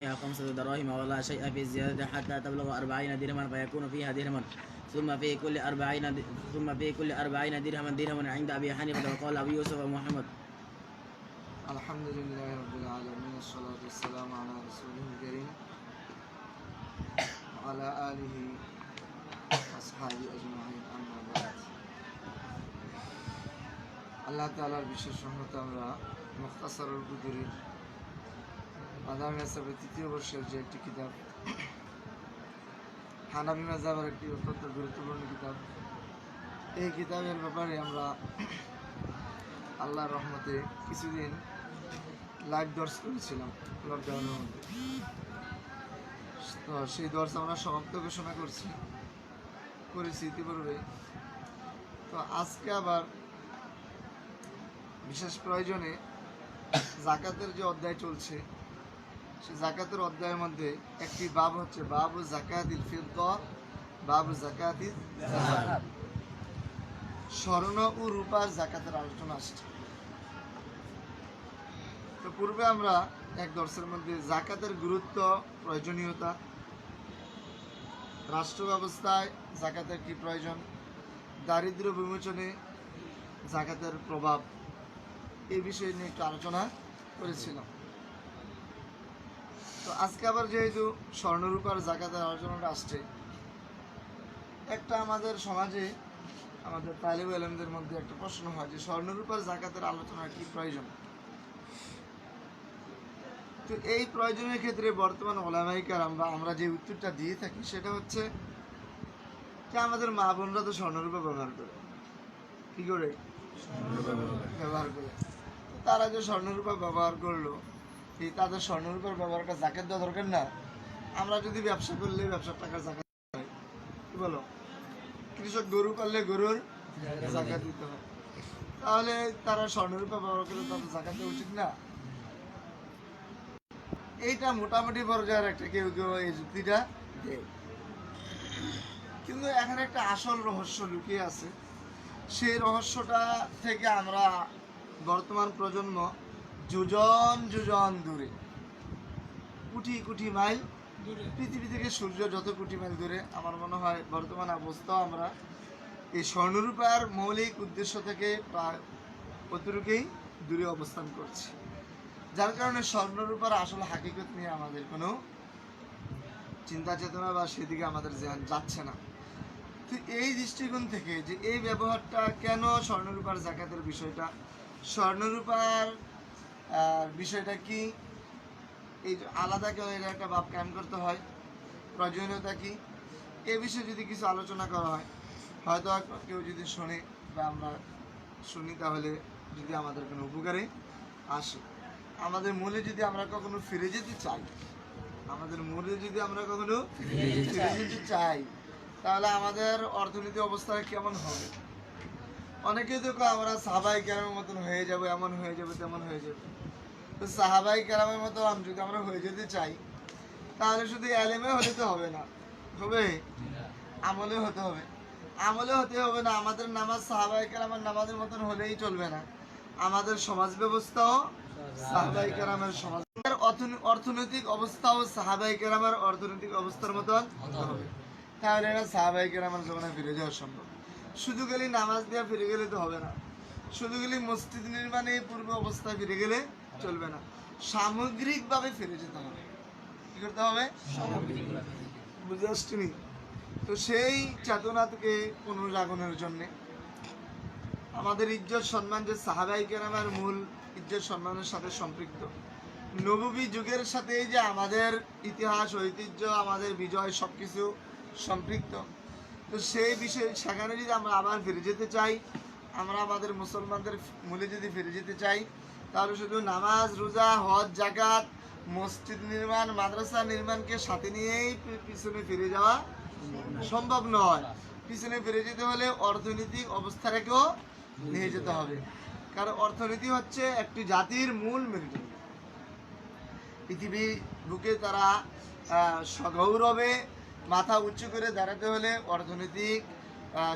خمسة دراهم ولا شيء في الزيادة حتى تبلغ 40 درهما فيكون فيها درهم ثم في كل 40 درهم عند أبي حنيفة وقال أبو يوسف ومحمد. الحمد لله رب العالمين الصلاة والسلام على رسوله الكريم وعلى آله وأصحابه أجمعين أما بعد. আল্লাহ তাআলার বিশেষ রহমতে আমরা মুখতাসারুল কুদুরির মাযহাব হিসাবে তৃতীয় বর্ষের যে একটি কিতাব, হানাফি মাযহাবের একটি অত্যন্ত গুরুত্বপূর্ণ কিতাব, এই কিতাবের ব্যাপারে আমরা আল্লাহর রহমতে কিছুদিন লাইভ দর্শ করেছিলাম লকডাউনের মধ্যে। তো সেই দর্শ আমরা সমাপ্ত ঘোষণা করেছি ইতিপূর্বে। তো আজকে আবার বিশেষ প্রয়োজনে জাকাতের যে অধ্যায় চলছে, সেই জাকাতের অধ্যায়ের মধ্যে একটি বাব হচ্ছে বাবু জাকাতিল ফিদ্দা, বাবু জাকাতিল যাহাব, স্বর্ণ ও রূপার জাকাতের আলোচনা আসছে। তো পূর্বে আমরা এক দর্শের মধ্যে জাকাতের গুরুত্ব, প্রয়োজনীয়তা, রাষ্ট্র ব্যবস্থায় জাকাতের কি প্রয়োজন, দারিদ্র্য বিমোচনে জাকাতের প্রভাব, এই বিষয় নিয়ে একটু আলোচনা করেছিলাম। তো আজকে আবার যেহেতু স্বর্ণরূপার জাকাতের আলোচনাটা আসছে, একটা আমাদের সমাজে আমাদের তালিবে ইলমদের মধ্যে একটা প্রশ্ন হয় যে স্বর্ণরূপার জাকাতের আলোচনা কি প্রয়োজন। তো এই প্রয়োজনের ক্ষেত্রে বর্তমান ওলামায়ে কেরাম আমরা যে উত্তরটা দিয়ে থাকি সেটা হচ্ছে যে আমাদের মা বোনরা তো স্বর্ণরূপা ব্যবহার করে, কি করে ব্যবহার করে, তারা যে স্বর্ণরূপা ব্যবহার করলো, এই তাদের স্বর্ণরূপার ব্যবহারটা জাকাত দেওয়া দরকার না? আমরা যদি ব্যবসা করলে ব্যবসার টাকার জাকাত হয়, কি বলো? কৃষক গরু পাললে গরুর জাকাত দিতে হয়, তাহলে তারা স্বর্ণরূপা ব্যবহার করলে তাদের জাকাত দেওয়া উচিত না? এইটা মোটামুটি পর্যায়ের একটা কেউ কেউ এই যুক্তিটা দেয়, কিন্তু এখানে একটা আসল রহস্য লুকিয়ে আছে। সেই রহস্যটা থেকে আমরা বর্তমান প্রজন্ম যোজন দূরে, কোটি মাইল পৃথিবী থেকে সূর্য যত কোটি মাইল দূরে, আমার মনে হয় বর্তমান অবস্থাও আমরা এই স্বর্ণরূপার মৌলিক উদ্দেশ্য থেকে প্রায় অতটুকুই দূরে অবস্থান করছি, যার কারণে স্বর্ণরূপার আসল হাকিকত নিয়ে আমাদের কোনো চিন্তা চেতনা বা সেদিকে আমাদের জ্ঞান যাচ্ছে না। তো এই দৃষ্টিকোণ থেকে যে এই ব্যবহারটা কেন, স্বর্ণরূপার জাকাতের বিষয়টা, স্বর্ণরূপার বিষয়টা কি, এই আলাদা কেউ এর একটা ভাব কায়েম করতে হয়, প্রয়োজনীয়তা কি, এ বিষয়ে যদি কিছু আলোচনা করা হয়, হয়তো কেউ যদি শোনে বা আমরা শুনি, তাহলে যদি আমাদের কোনো উপকারে আসে। আমাদের মূলে যদি আমরা কখনো ফিরে যেতে চাই, তাহলে আমাদের অর্থনীতি অবস্থা কেমন হবে? অনেকেই তো আমরা সাহাবায়ে কেরামের মতন হয়ে যাবো, এমন হয়ে যাবে, তেমন হয়ে যাবে। তো সাহাবায়ে কেরামের মতো যদি আমরা হয়ে যেতে চাই, তাহলে শুধু এলেমে হলে তো হবে না, হবে আমলে হতে হবে। আমলে হতে হবে না, আমাদের নামাজ সাহাবায়ে কেরামের নামাজের মতন হলেই চলবে না, আমাদের সমাজ ব্যবস্থাও সাহাবায়ে কেরামের সমাজ, অর্থনৈতিক অবস্থাও সাহাবায়ে কেরামের অর্থনৈতিক অবস্থার মতন হবে। তাহলে এটা সাহাবায়ে কেরামের জমানায় ফিরে যাওয়া সম্ভব। শুধু গেলে নামাজ দিয়ে ফিরে গেলে তো হবে না, শুধু গেলে মসজিদ নির্মাণে পূর্ব অবস্থায় ফিরে গেলে চলবে না, সামগ্রিকভাবে ফিরে যেতে হবে। কি করতে হবে? বুঝে আসছিনি? তো সেই চেতনা থেকে পুনর্জাগরণের জন্যে আমাদের ইজ্জত সম্মান, যে সাহাবায়ে কেরামের মূল ইজ্জত সম্মানের সাথে সম্পৃক্ত, নববী যুগের সাথে যে আমাদের ইতিহাস, ঐতিহ্য, আমাদের বিজয় সবকিছু সম্পৃক্ত। তো সেই বিষয়ে সেখানে যদি আমরা আবার ফিরে যেতে চাই, আমরা আমাদের মুসলমানদের মূলে যদি ফিরে যেতে চাই, তাহলে শুধু নামাজ, রোজা, হজ, যাকাত, মসজিদ নির্মাণ, মাদ্রাসা নির্মাণকে সাথে নিয়েই পিছনে ফিরে যাওয়া সম্ভব নয়। পিছনে ফিরে যেতে হলে অর্থনৈতিক অবস্থাটাকেও নিয়ে যেতে হবে, কারণ অর্থনীতি হচ্ছে একটি জাতির মূল মেরুদণ্ড। পৃথিবী বুকে তারা সগৌরবে মাথা উঁচু করে দাঁড়াতে হলে অর্থনৈতিক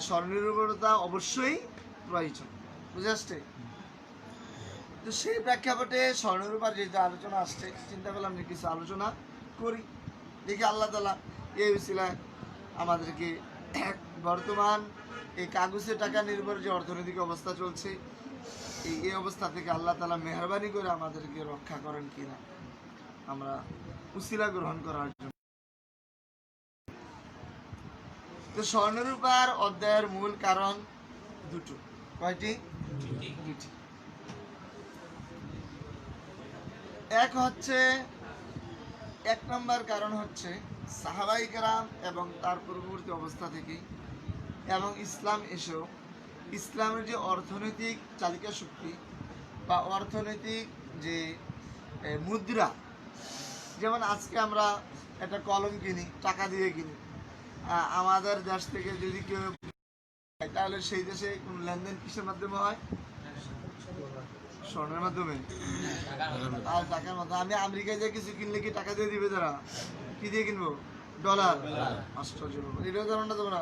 স্বনির্ভরতা অবশ্যই প্রয়োজন। বুঝে আসছে? তো সেই প্রেক্ষাপটে স্বর্ণরূপার যেহেতু আলোচনা আসছে, চিন্তা করলাম যে কিছু আলোচনা করি। দেখি আল্লাহ তাআলা এই উসিলায় আমাদেরকে বর্তমান এই কাগজে টাকা নির্ভর যে অর্থনৈতিক অবস্থা চলছে, এই অবস্থা থেকে আল্লাহ তাআলা মেহেরবানি করে আমাদেরকে রক্ষা করেন কিনা আমরা উসিলা গ্রহণ করার জন্য। তো স্বর্ণরূপার অধ্যায়ের মূল কারণ দুটো। কয়টি? দুটি। এক নম্বর কারণ হচ্ছে সাহাবায়ে কেরাম এবং তার পূর্ববর্তী অবস্থা থেকে এবং ইসলাম এসেও ইসলামের যে অর্থনৈতিক চালিকা শক্তি বা অর্থনৈতিক যে মুদ্রা, যেমন আজকে আমরা একটা কলম কিনি, টাকা দিয়ে কিনি। আমাদের দেশ থেকে যদি কেউ তাহলে সেই দেশে কোন লেনদেন কিসের মাধ্যমে হয়? স্বর্ণের মাধ্যমে আর টাকার মাধ্যমে। আমি আমেরিকায় যে কিছু কিনলে কি টাকা দিয়ে দিবে তারা? কি দিয়ে কিনবো? ডলার। আশ্চর্য, এটাও জানো না তোমরা?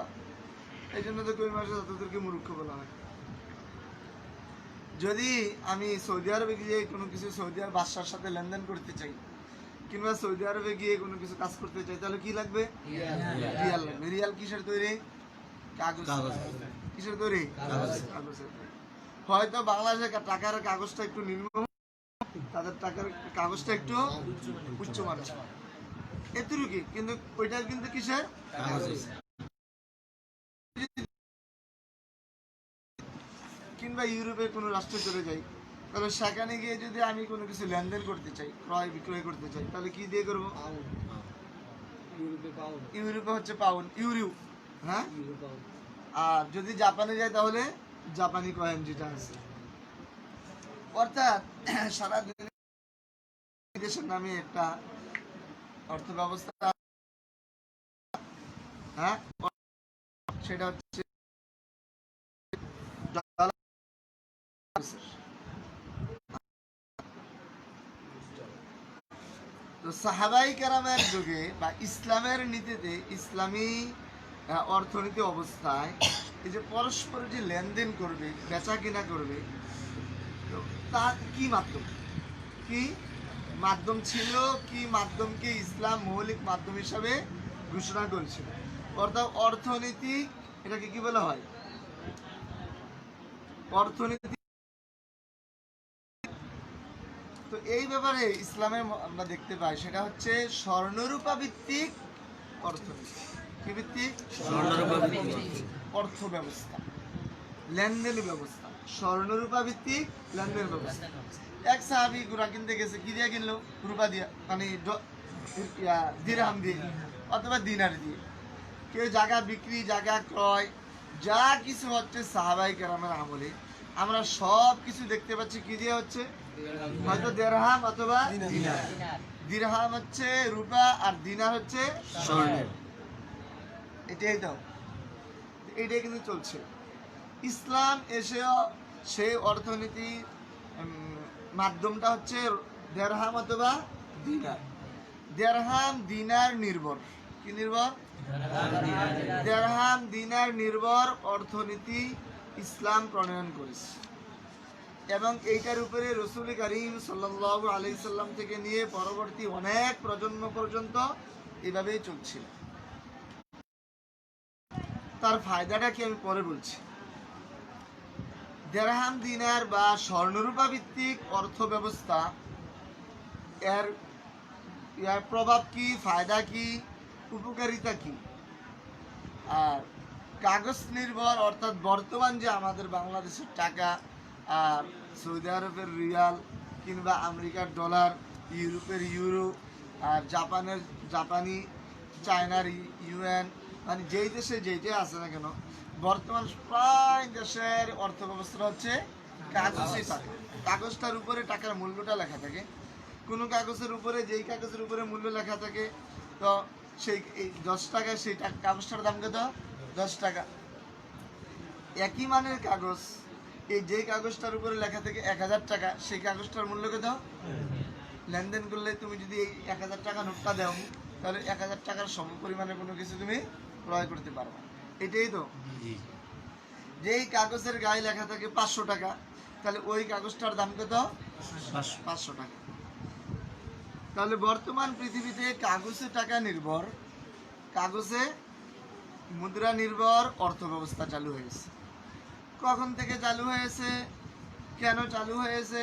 এই জন্য তো কই মাসে তাদেরকে মূর্খ বলা হয়। যদি আমি সৌদি আরবে গিয়ে কোনো কিছু সৌদি আরব বাদশার সাথে লেনদেন করতে চাই কিংবা সৌদি আরবে গিয়ে কোনো কিছু কাজ করতে চাই, তাহলে কি লাগবে? রিয়াল লাগবে। রিয়াল কিসের তৈরি? কাগজ। কিসের তৈরি? কাগজের। হয়তো বাংলাদেশের টাকার কাগজটা একটু নিম্ন, তাদের টাকার কাগজটা একটু উচ্চমানের, এতটুকু, কিন্তু ওইটা কিন্তু কিসের? কিংবা ইউরোপের কোনো রাষ্ট্রে চলে যাই, তাহলে সেখানে গিয়ে যদি আমি কোনো কিছু লেনদেন করতে চাই, ক্রয় বিক্রয় করতে চাই, তাহলে কি দিয়ে করবো? ইউরোপে হচ্ছে পাউন্ড, ইউরো। হ্যাঁ, আর যদি জাপানে যাই তাহলে জাপানি কয়েন যেটা আছে। অর্থাৎ সারা দেশের নামে একটা অর্থ ব্যবস্থা, হ্যাঁ, সেটা হচ্ছে তো সাহাবায়ে কেরামের যুগে বা ইসলামের নীতিতে, ইসলামী অর্থনীতি অবস্থায় এই যে পরস্পর যে লেনদেন করবে, বেচা কিনা করবে, তো তার কি মাধ্যম ছিল, কি মাধ্যমকে ইসলাম মৌলিক মাধ্যম হিসাবে ঘোষণা করেছিল? অর্থাৎ অর্থনীতি, এটাকে কি বলা হয়? অর্থনীতি। তো এই ব্যাপারে ইসলামে আমরা দেখতে পাই সেটা হচ্ছে স্বর্ণরূপা ভিত্তিক অর্থনীতি। কি ভিত্তিক? স্বর্ণরূপা ভিত্তিক অর্থ ব্যবস্থা, লেনদেন ব্যবস্থা। স্বর্ণরূপা ভিত্তিক লেনদেন ব্যবস্থা। এক সাহাবী ঘোড়া কিনতে গেছে, কি দিয়ে কিনলো? রূপা দিয়া, মানে দিরহাম দিয়ে অথবা দিনার দিয়ে। কেউ জায়গা বিক্রি, জায়গা ক্রয়, যা কিছু হচ্ছে সাহাবায়ে কেরামের আমলে আমরা সব কিছু দেখতে পাচ্ছি কি দিয়ে হচ্ছে? হয়তো দিরহাম অথবা দিনার। দিরহাম হচ্ছে রূপা আর দিনার হচ্ছে স্বর্ণের। এটাই তো, এটাই কিন্তু চলছে। ইসলাম এসেও সেই অর্থনীতির মাধ্যমটা হচ্ছে দিরহাম অথবা দিনার। দিরহাম দিনার নির্ভর। কি নির্ভর? দিরহাম দিনার নির্ভর অর্থনীতি ইসলাম প্রণয়ন করেছে এবং এইটার উপরে রাসূল কারীম সাল্লাল্লাহু আলাইহি সাল্লাম থেকে নিয়ে পরবর্তী অনেক প্রজন্ম পর্যন্ত এভাবেই চলছিল। তার ফায়দাটা কি আমি পরে বলছি। দিরহাম দিনার বা স্বর্ণরূপা ভিত্তিক অর্থ ব্যবস্থা, এর প্রভাব কি, ফায়দা কি, উপকারিতা কি? আর কাগজ নির্ভর অর্থাৎ বর্তমান যে আমাদের বাংলাদেশের টাকা আর সৌদি আরবের রিয়াল কিংবা আমেরিকার ডলার, ইউরোপের ইউরো আর জাপানি, চায়নার ইউএন, মানে যেই দেশে যেইটাই আছে না কেন, বর্তমান প্রায় দেশের অর্থ ব্যবস্থা হচ্ছে কাগজের টাকা। কাগজটার উপরে টাকার মূল্যটা লেখা থাকে। কোনো কাগজের উপরে, যেই কাগজের উপরে মূল্য লেখা থাকে, তো সেই 10 টাকা, সেই কাগজটার দাম কত? 10 টাকা। একই মানের কাগজ, এই যেই কাগজটার উপরে লেখা থাকে 1000 টাকা, সেই কাগজটার মূল্য কত? লেনদেন করলে তুমি যদি এই 1000 টাকা নোটটা দাও, তাহলে 1000 টাকার সম পরিমাণে কোনো কিছু তুমি ক্রয় করতে পারবে। এটাই তো। যেই কাগজের গায়ে লেখা থাকে 500 টাকা, তাহলে ওই কাগজটার দাম কত? 500 টাকা। তাহলে বর্তমান পৃথিবীতে কাগজে টাকা নির্ভর, কাগজে মুদ্রা নির্ভর অর্থ ব্যবস্থা চালু হয়েছে। কখন থেকে চালু হয়েছে, কেন চালু হয়েছে,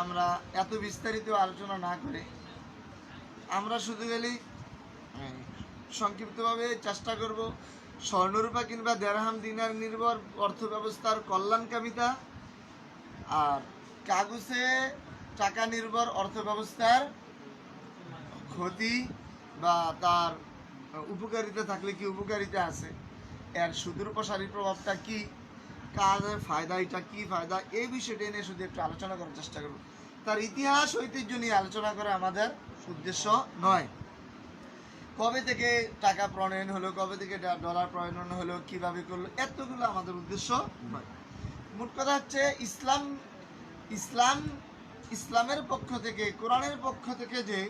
আমরা এত বিস্তারিত আলোচনা না করে আমরা শুধু গেলি সংক্ষিপ্তভাবে চেষ্টা করব স্বর্ণরূপা কিংবা দেরহাম দিনার নির্ভর অর্থ ব্যবস্থার কল্যাণকামিতা আর কাগজে টাকা নির্ভর অর্থ ব্যবস্থার ক্ষতি বা তার উপকারিতা থাকলে কি উপকারিতা আছে, এর সুদূর প্রসারী প্রভাবটা কি, কাজের ফায়দা, এটা কি ফায়দা, এই বিষয়টা নিয়ে শুধু একটু আলোচনা করার চেষ্টা করব। তার ইতিহাস ঐতিহ্য নিয়ে আলোচনা করা আমাদের উদ্দেশ্য নয়। কবে থেকে টাকা প্রণয়ন হলো, কবে থেকে ডলার প্রণয়ন হলো, কিভাবে করলো, এতগুলো আমাদের উদ্দেশ্য নয়। মোট কথা হচ্ছে ইসলামের পক্ষ থেকে, কোরআনের পক্ষ থেকে যে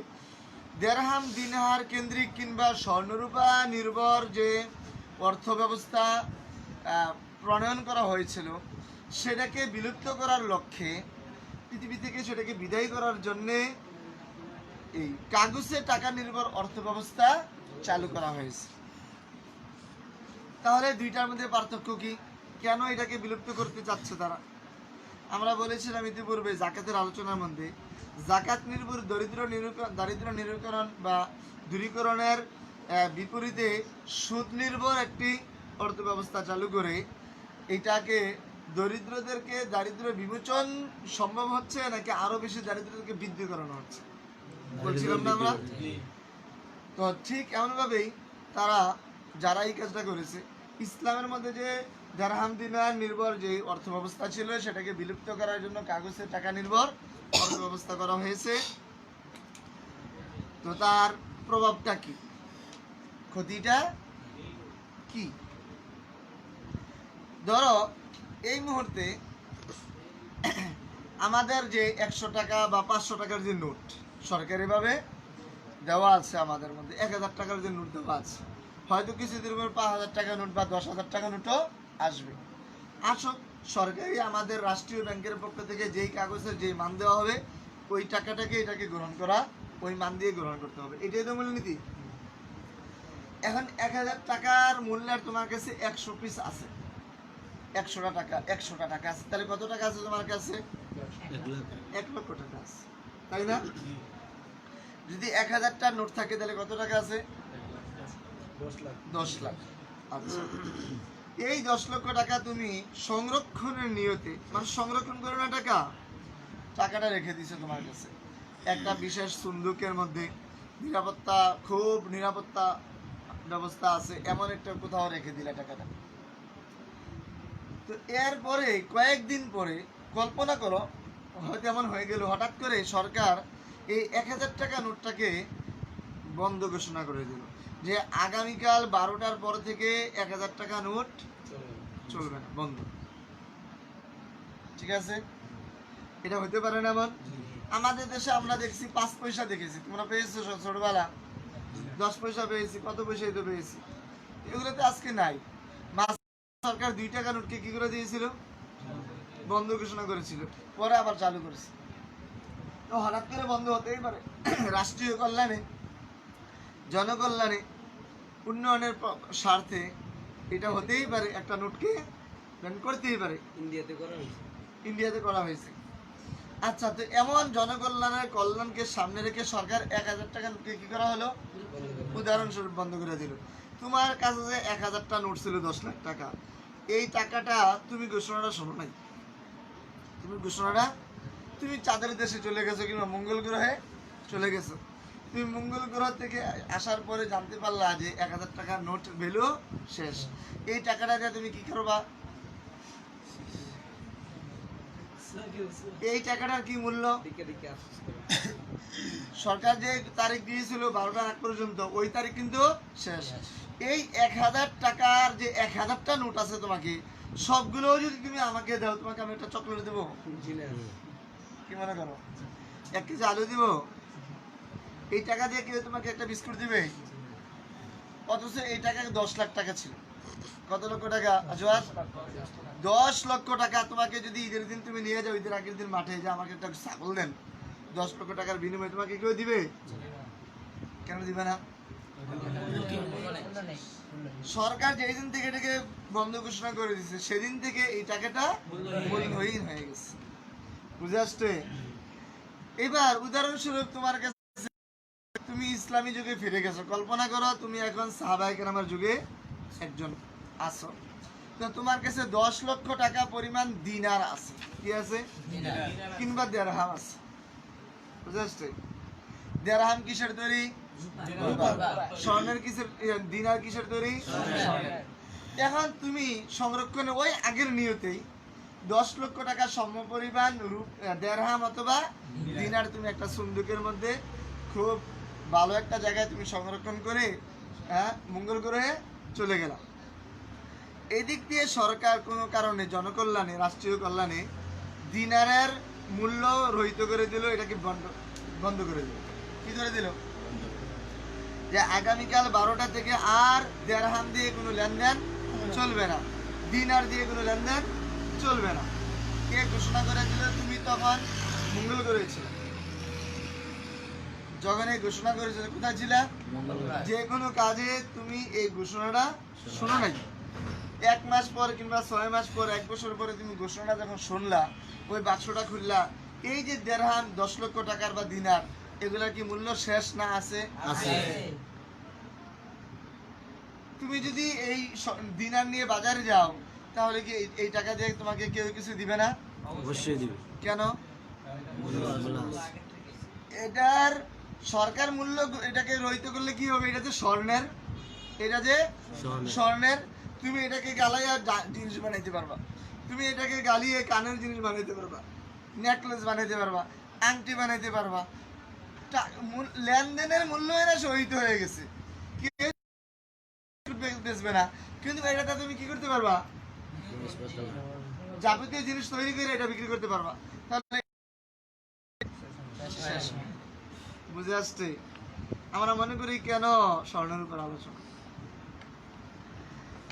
দেরহাম দিনার কেন্দ্রিক কিংবা স্বর্ণরূপা নির্ভর যে অর্থ ব্যবস্থা প্রণয়ন করা হয়েছিল, সেটাকে বিলুপ্ত করার লক্ষ্যে পৃথিবী থেকে সেটাকে বিদায় করার জন্যে এই কাগজে টাকা নির্ভর অর্থ ব্যবস্থা চালু করা হয়েছে। তাহলে দুইটার মধ্যে পার্থক্য কি, কেন এটাকে বিলুপ্ত করতে চাচ্ছে তারা? আমরা বলেছিলাম ইতিপূর্বে জাকাতের আলোচনার মধ্যে, জাকাত নির্ভর দারিদ্র নিরূপণ বা দূরীকরণের বিপরীতে সুদ নির্ভর একটি অর্থ ব্যবস্থা চালু করে এটাকে দরিদ্রদেরকে দারিদ্র বিমোচন সম্ভব হচ্ছে নাকি আরো বেশি দারিদ্রদেরকে বৃদ্ধি করানো হচ্ছে, বলছিলাম না আমরা? তো ঠিক এমনভাবেই তারা যারা এই কাজটা করেছে, ইসলামের মধ্যে যে দেরহাম দিনার নির্ভর যে অর্থ ব্যবস্থা ছিল সেটাকে বিলুপ্ত করার জন্য কাগজের টাকা নির্ভর অর্থ ব্যবস্থা করা হয়েছে। তো তার প্রভাবটা কি, ক্ষতিটা কি? ধরো এই মুহূর্তে আমাদের যে 100 টাকা বা 500 টাকার যে নোট সরকারিভাবে দেওয়া আছে, আমাদের মধ্যে 1000 টাকার যে নোট দেওয়া আছে, হয়তো কিছুদিন পর 5000 টাকা নোট বা 10,000 টাকা নোটও আসবে। আসুক, সরকারি আমাদের রাষ্ট্রীয় ব্যাংকের পক্ষ থেকে যেই কাগজের যেই মান দেওয়া হবে ওই টাকাটাকে এটাকে গ্রহণ করা, ওই মান দিয়ে গ্রহণ করতে হবে, এটাই তো মূলনীতি। এখন 1000 টাকার মূল্যের তোমার কাছে 100 পিস আছে, 100টা টাকা আছে, তাহলে কত টাকা আছে তোমার কাছে? 1 লক্ষ টাকা আছে, তাই না? যদি 1000টা নোট থাকে তাহলে কত টাকা আছে? 10 লাখ। আচ্ছা, এই 10 লক্ষ টাকা তুমি সংরক্ষণের নিয়তে, মানে সংরক্ষণ করো না, টাকাটা রেখে দিছো তোমার কাছে একটা বিশেষ সুন্দুকের মধ্যে, নিরাপত্তা, খুব নিরাপত্তা ব্যবস্থা আছে এমন একটা কোথাও রেখে দিলে টাকাটা। তো এরপরে কয়েকদিন পরে কল্পনা করো, হয়তো এমন হয়ে গেল হঠাৎ করে সরকার এই 1000 টাকা নোটটাকে বন্ধ ঘোষণা করে দিল যে আগামীকাল 12টার পর থেকে 1000 টাকা নোট চলবে না, বন্ধ। ঠিক আছে, এটা হতে পারে না? এমন আমাদের দেশে আমরা দেখছি 5 পয়সা দেখেছি, তোমরা পেয়েছো ছোটবেলা, 10 পয়সা পেয়েছি, কত পয়সাই তো পেয়েছি, এগুলোতে আজকে নাই। সরকার 2 টাকা নোটকে কি করে দিয়েছিল? বন্ধ ঘোষণা করেছিল, পরে আবার চালু করেছে। তো হঠাৎ করে বন্ধ হতেই পারে, রাষ্ট্রীয় কল্যাণে, জনকল্যাণে, উন্নয়নের স্বার্থে এটা হতেই পারে, একটা নোটকে ব্যান করতেই পারে। ইন্ডিয়াতে করা হয়েছে। আচ্ছা, তো এমন জনকল্যাণের কল্যাণকে সামনে রেখে সরকার 1000 টাকা নোটকে কি করা হলো? উদাহরণস্বরূপ বন্ধ করে দিল। তোমার কাছে যে 1000টা নোট ছিল 10 লাখ টাকা, এই টাকাটা তুমি ঘোষণাটা শোনো নাই, তুমি চাঁদের দেশে চলে গেছো কিংবা মঙ্গল গ্রহে চলে গেছো, তুমি মঙ্গল গ্রহ থেকে আসার পরে জানতে পারলা যে 1000 টাকার নোট ভ্যালু শেষ। এই টাকাটা দিয়ে তুমি কি করবা? এই টাকাটার কি মূল্য? সরকার যে তারিখ দিয়েছিল 12টার আগ পর্যন্ত, ওই তারিখ কিন্তু শেষ। এই 1000 টাকার যে 1000টা নোট আছে, তোমাকে সবগুলো যদি তুমি আমাকে দাও, তোমাকে আমি একটা চকলেট দেবো? কি মনে করো? 1 কেজি আলু দিব? এই টাকা দিয়ে কেউ তোমাকে একটা বিস্কুট দিবে? অথচ এই টাকা 10 লাখ টাকা ছিল। কত লক্ষ টাকা? 10 লক্ষ টাকা তোমাকে যদি ঈদের দিন তুমি নিয়ে যাও, ঈদের আগের দিন মাঠে যে আমাকে একটা ছাগল দেন, 10 লক্ষ টাকার বিনিময়ে তোমাকে কেউ দিবে? কেন দিবে না? সরকার যেদিন থেকে এটাকে বন্ধ ঘোষণা করে দিয়েছে সেদিন থেকে এই টাকাটা মূল্যহীন হয়ে গেছে। বুঝে আসছে? এবার উদাহরণস্বরূপ তোমার কাছে তুমি ইসলামী যুগে ফিরে গেছো, কল্পনা করো তুমি এখন সাহাবায়ে কেরামের যুগে একজন আছো, তো তোমার কাছে 10 লক্ষ টাকা পরিমাণ দিনার আছে। কি আছে? কিংবা দেরহাম আছে। বুঝে আসছে? দেরহাম কিসের তৈরি? স্বর্ণের। কিসের? দিনার কিসের তৈরি? এখন তুমি সংরক্ষণে ওই আগের নিয়তেই 10 লক্ষ টাকা সমপরিমাণ দেরহাম অথবা দিনার তুমি একটা সন্দুকের মধ্যে খুব ভালো একটা জায়গায় তুমি সংরক্ষণ করে মঙ্গল গ্রহে চলে গেলাম। এদিক দিয়ে সরকার কোনো কারণে জনকল্যাণে, রাষ্ট্রীয় কল্যাণে দিনারের মূল্য রহিত করে দিল, এটাকে বন্ধ করে দিল। কি করে দিল? যে আগামীকাল 12টা থেকে আর দেরহাম দিয়ে কোনো লেনদেন চলবে না, দিনার দিয়ে কোনো লেনদেন চলবে না। কে ঘোষণা করে দিল? তুমি তখন মঙ্গল গ্রহে ছিলে। যখন এই ঘোষণা করেছিল কোথায় ছিল? যে কোনো কাজে তুমি এই ঘোষণাটা শোনো নাই। 1 মাস পর কিংবা 6 মাস পর, 1 বছর পরে তুমি ঘোষণাটা যখন শুনলা, ওই বাক্সটা খুললা, এই যে দেরহাম 10 লক্ষ টাকার বা দিনার, এগুলা কি মূল্য শেষ না আছে? তুমি যদি এই দিনার নিয়ে বাজারে যাও তাহলে কি এই টাকা দিয়ে তোমাকে কেউ কিছু দিবে না? অবশ্যই দিবে। কেন? এটার সরকার মূল্য এটাকে রহিত করলে কি হবে? এটা যে স্বর্ণের, এটা যে স্বর্ণের, তুমি এটাকে গালাইয়া জিনিস বানাইতে পারবা, তুমি এটাকে গালিয়ে কানের জিনিস বানাইতে পারবা, নেকলেস বানাইতে পারবা, আংটি বানাইতে পারবা। লেনদেনের মূল্য এরা সহিত হয়ে গেছে, বেচবে না, কিন্তু এটাতে তুমি কি করতে পারবা? যাবতীয় জিনিস তৈরি করে এটা বিক্রি করতে পারবা। তাহলে বুঝে আসছে? আমরা মনে করি কেন স্বর্ণের উপর আলোচনা।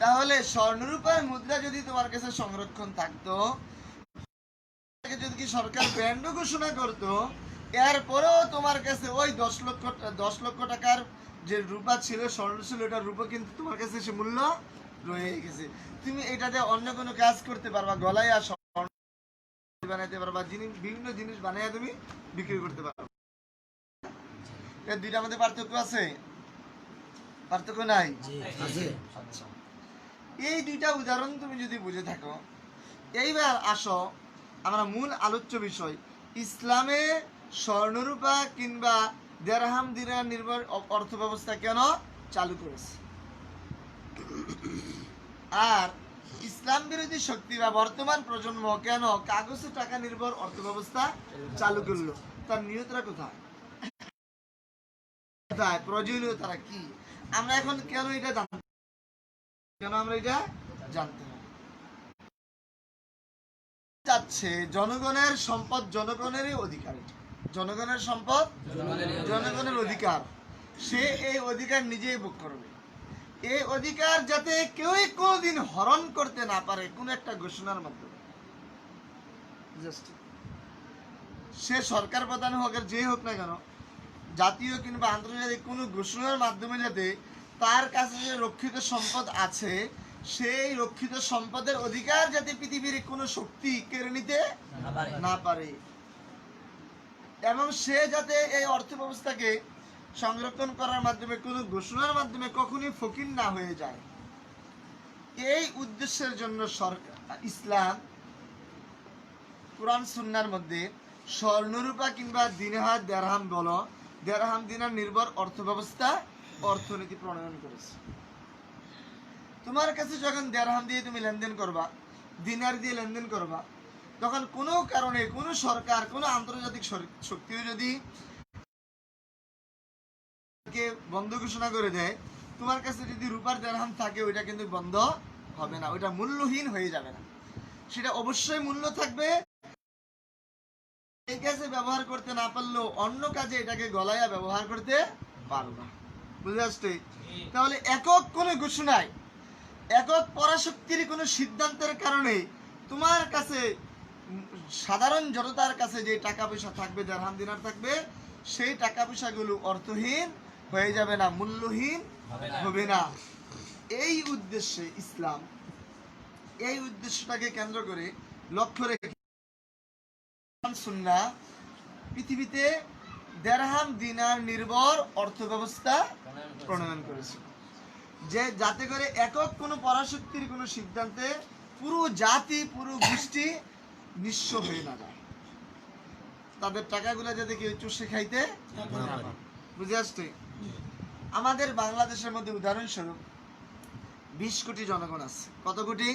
তাহলে স্বর্ণরূপার মুদ্রা যদি তোমার কাছে সংরক্ষণ থাকতো, যদি কি সরকার ব্যান্ড ঘোষণা করতো, এরপরেও তোমার কাছে ওই 10 লক্ষ টাকার যে রূপা ছিল, স্বর্ণ ছিল, এটার রূপা কিন্তু তোমার কাছে সে মূল্য রয়ে গেছে। তুমি এটাতে অন্য কোনো কাজ করতে পারবা, গলায় আর স্বর্ণ বানাইতে পারবা, বিভিন্ন জিনিস বানাইয়া তুমি বিক্রি করতে পারবা। এর দুইটার মধ্যে পার্থক্য আছে? পার্থক্য নাই? আচ্ছা, এই দুইটা উদাহরণ তুমি যদি বুঝে থাকো, এইবার আসো আমরা মূল আলোচ্য বিষয়, ইসলামে স্বর্ণরূপা কিংবা দেরহাম দিনার নির্ভর অর্থ ব্যবস্থা কেন চালু করেছে, আর ইসলাম বিরোধী শক্তি বা বর্তমান প্রজন্ম কেন কাগজে টাকা নির্ভর অর্থ ব্যবস্থা চালু করলো, তার নিয়তরা কোথায়, প্রয়োজনীয়তা কি? আমরা এখন কেন এটা জানতে, কেন আমরা এটা জানতে চাচ্ছে? জনগণের সম্পদ জনগণেরই অধিকার, জনগণের সম্পদ জনগণের অধিকার, সে এই অধিকার নিজেই ভোগ করবে। এই অধিকার যাতে কেউই কোনোদিন হরণ করতে না পারে কোন একটা ঘোষণার মাধ্যমে, সে সরকার প্রধান হোক আর যে হোক না কেন, জাতীয় কিংবা আন্তর্জাতিক কোনো ঘোষণার মাধ্যমে যাতে তার কাছে যে রক্ষিত সম্পদ আছে, সেই রক্ষিত সম্পদের অধিকার যাতে পৃথিবীর কোনো শক্তি কেড়ে নিতে না পারে, এবং সে যাতে এই অর্থ ব্যবস্থাকে সংরক্ষণ করার মাধ্যমে কোনো ঘোষণার মাধ্যমে কখনোই ফকির না হয়ে যায়, এই উদ্দেশ্যের জন্য সরকার ইসলাম কুরআন সুন্নাহর মধ্যে স্বর্ণরূপা কিংবা দিনার দেরহাম বলো, দেরহাম দিনার নির্ভর অর্থ ব্যবস্থা, অর্থনীতি প্রণয়ন করেছে। তোমার কাছে যখন দেরহাম দিয়ে তুমি লেনদেন করবা, দিনার দিয়ে লেনদেন করবা, তখন কোনো কারণে কোনো সরকার, কোনো আন্তর্জাতিক শক্তিও যদি বন্ধ ঘোষণা করে দেয়, তোমার কাছে যদি রূপার দেরহাম থাকে, ওইটা কিন্তু বন্ধ হবে না, ওইটা মূল্যহীন হয়ে যাবে না, সেটা অবশ্যই মূল্য থাকবে। এই কাজে ব্যবহার করতে না পারলেও অন্য কাজে এটাকে গলায়া ব্যবহার করতে পারবা। বুঝে আসছে? তাহলে একক কোনো ঘোষণায়, একক পরাশক্তির কোনো সিদ্ধান্তের কারণে তোমার কাছে সাধারণ জনতার কাছে যে টাকা পয়সা থাকবে, দিরহাম দিনার থাকবে, সেই টাকা পয়সাগুলো অর্থহীন হয়ে যাবে না, মূল্যহীন হবে না। এই উদ্দেশ্যে ইসলাম এই উদ্দেশ্যটাকে কেন্দ্র করে লক্ষ্য রেখে সুন্নাহ পৃথিবীতে দিরহাম দিনার নির্ভর অর্থ ব্যবস্থা প্রণয়ন করেছে, যে যাতে করে একক কোনো পরাশক্তির কোনো সিদ্ধান্তে পুরো জাতি পুরো গোষ্ঠী নিঃস্ব হয়ে না যায়, তাদের টাকাগুলো যাতে কেউ চুষে খাইতে না পারে। বুঝে আসছে? আমাদের বাংলাদেশের মধ্যে উদাহরণস্বরূপ 20 কোটি জনগণ আছে। কত কোটি?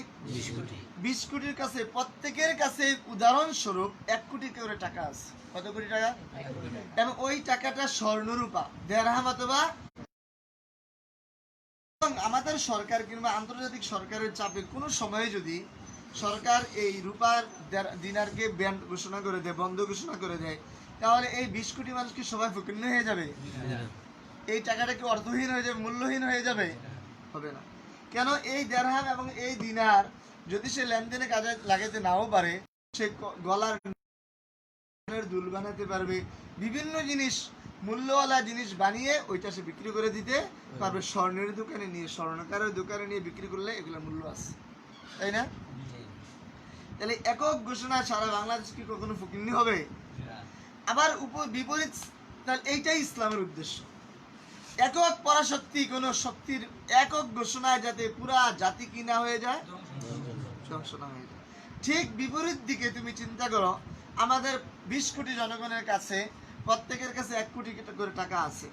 20 কোটির কাছে প্রত্যেকের কাছে উদাহরণস্বরূপ 1 কোটি করে টাকা আছে। কত কোটি টাকা? এবং ওই টাকাটা স্বর্ণরূপা, দিরহাম অথবা আমাদের সরকার কিংবা আন্তর্জাতিক সরকারের চাপে কোনো সময়ে যদি সরকার এই রূপার দিনারকে ব্যান ঘোষণা করে দেয়, বন্ধ ঘোষণা করে দেয়, তাহলে এই 20 কোটি মানুষ কি সবাই ফকির হয়ে যাবে? এই টাকাটা কি অর্থহীন হয়ে যাবে, মূল্যহীন হয়ে যাবে? হবে না। কেন? এই দিরহাম এবং এই দিনার যদি সে লেনদেনে কাজে লাগাতে নাও পারে, সে গলার দুল বানাতে পারবে, বিভিন্ন জিনিস মূল্যওয়ালা জিনিস বানিয়ে ওইটা সে বিক্রি করে দিতে পারবে। স্বর্ণের দোকানে নিয়ে, স্বর্ণকারের দোকানে নিয়ে বিক্রি করলে এগুলো মূল্য আছে, তাই না? তাহলে একক ঘোষণা সারা বাংলাদেশ কি কখনো ফকিন্নি হবে? আবার বিপরীত, তাহলে এইটাই ইসলামের উদ্দেশ্য। একক পরাশক্তি কোন শক্তির একক ঘোষণায় যাতে পুরা জাতি কি না হয়ে যায়, ধ্বংস না হয়ে যায়। ঠিক বিপরীত দিকে তুমি চিন্তা করো, আমাদের 20 কোটি জনগণের কাছে প্রত্যেকের কাছে 1 কোটি করে টাকা আছে।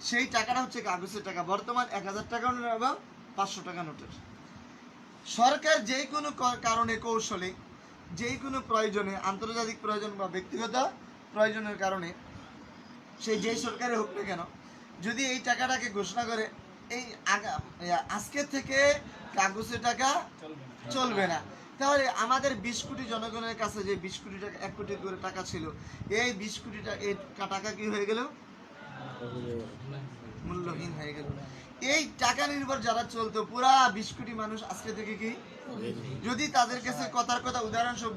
সেই টাকাটা হচ্ছে কাগজের টাকা, বর্তমান 1000 টাকা এবং 500 টাকা নোটের। সরকার যে কোনো কারণে, কৌশলে, যে কোনো প্রয়োজনে, আন্তর্জাতিক প্রয়োজন বা ব্যক্তিগত প্রয়োজনের কারণে, সেই যে সরকারে হোক না কেন, যদি এই টাকাটাকে ঘোষণা করে এই আজকে থেকে কাগজের টাকা চলবে না, তাহলে আমাদের 20 কোটি জনগণের কাছে যে 20 কোটি টাকা, 1 কোটি করে টাকা ছিল, এই 20 কোটি টাকা কি হয়ে গেল? মূল্যহীন হয়ে গেল। এই টাকা নির্ভর যারা চলতো, পুরা 20 কোটি মানুষ আজকে থেকে কি, যদি তাদের কাছে কথার কথা উদাহরণস্বরূপ